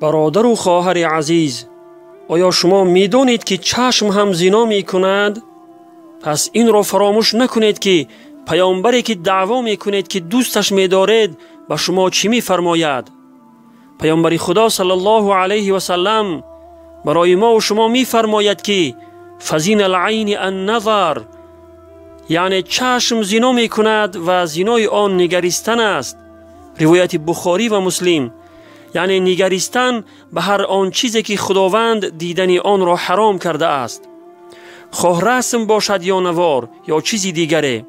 برادر و خواهر عزیز، آیا شما می‌دانید که چشم هم زنا می‌کند؟ پس این را فراموش نکنید که پیامبری که دعوا می‌کنید که دوستش می‌دارید به شما چی می‌فرماید. پیامبر خدا صلی الله علیه و سلم برای ما و شما می‌فرماید که فزین العین النظر، یعنی چشم زنا می‌کند و زنای آن نگریستن است. روایت بخاری و مسلم. یعنی نگریستن به هر آن چیزی که خداوند دیدن آن را حرام کرده است، خواه رسم باشد یا نوار یا چیزی دیگره.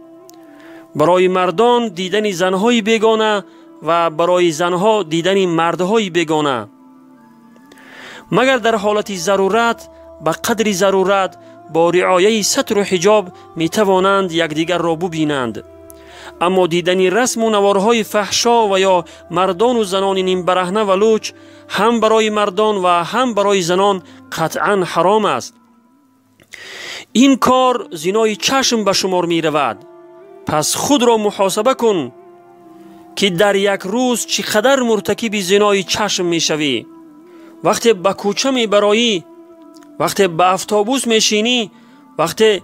برای مردان دیدن زنهای بیگانه و برای زنها دیدن مردهای بیگانه، مگر در حالت ضرورت به قدر ضرورت با رعایت ستر و حجاب می توانند یکدیگر را ببینند. اما دیدن رسم و نوارهای فحشا و یا مردان و زنان نیم برهنه و لوچ هم برای مردان و هم برای زنان قطعا حرام است. این کار زنای چشم به شمار می رود. پس خود را محاسبه کن که در یک روز چقدر مرتکب زنای چشم می شوی. وقتی به کوچه می برایی، وقتی به اتوبوس می شینی، وقتی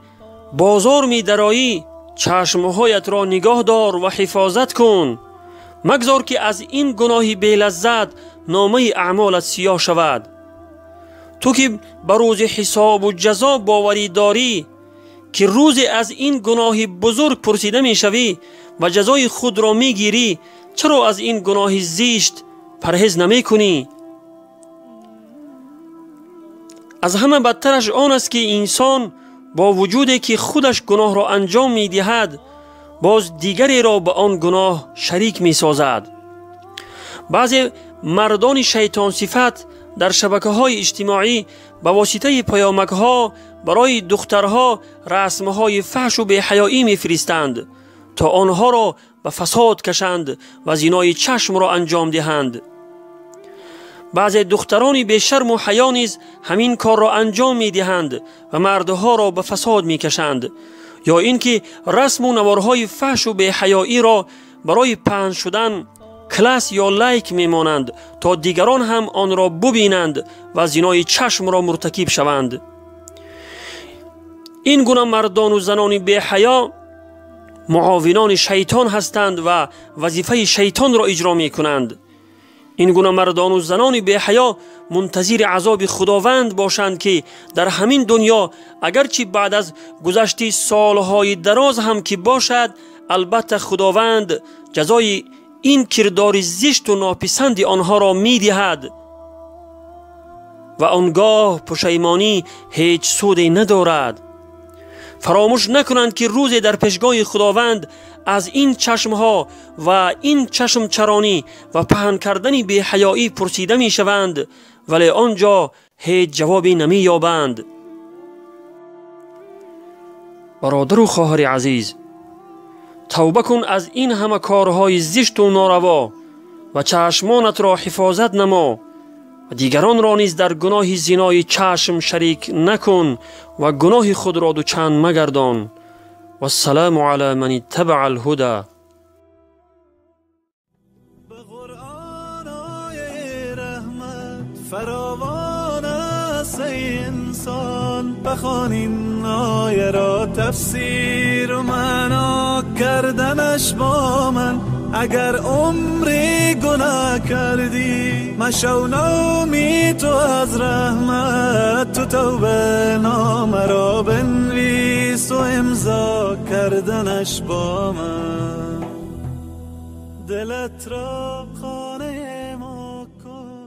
بازار می درایی، چشمهایت را نگاه دار و حفاظت کن. مگذار که از این گناه بی لذت نامه اعمالت سیاه شود. تو که به روز حساب و جزا باوری داری که روز از این گناه بزرگ پرسیده می شوی و جزای خود را می گیری، چرا از این گناه زیشت پرهیز نمی کنی؟ از همه بدترش آن است که انسان با وجودی که خودش گناه را انجام می دهد، باز دیگری را به آن گناه شریک می سازد. بعضی مردان شیطان صفت در شبکه‌های اجتماعی به واسطه پیامک‌ها برای دخترها رسم‌های فحش و بی‌حیایی می‌فرستند تا آنها را به فساد کشند و زنای چشم را انجام دهند. بعضی دختران بی شرم و حیا نیز همین کار را انجام می‌دهند و مردها را به فساد می‌کشند، یا اینکه رسم و نوارهای فحش و بی‌حیایی را برای پهن شدن کلاس یا لایک میمانند تا دیگران هم آن را ببینند و زنای چشم را مرتکب شوند. این گونه مردان و زنان بی حیا معاونان شیطان هستند و وظیفه شیطان را اجرا می کنند. این گونه مردان و زنان بی حیا منتظر عذاب خداوند باشند که در همین دنیا اگرچه بعد از گذشت سالهای دراز هم که باشد، البته خداوند جزای این کردار زشت و ناپسند آنها را می دهد و آنگاه پشیمانی هیچ سودی ندارد. فراموش نکنند که روزی در پیشگاه خداوند از این چشمها و این چشم چرانی و پهن کردن بی حیایی پرسیده می شوند، ولی آنجا هیچ جوابی نمی یابند. برادر و خواهر عزیز، توبه کن از این همه کارهای زشت و ناروا و چشمانت را حفاظت نما و دیگران را نیز در گناه زنای چشم شریک نکن و گناه خود را دوچند مگردان. و السلام علی من اتبع الهدى. به قرآن آیه رحمت فراوان است ای انسان، بخوان این آیه را تفسیر و معنا کردنش با من. اگر عمری گناه کردی مشو نومی تو از رحمت، تو توبه نامه را بنویس و امضا کردنش با من. دلت را خانه ما کن.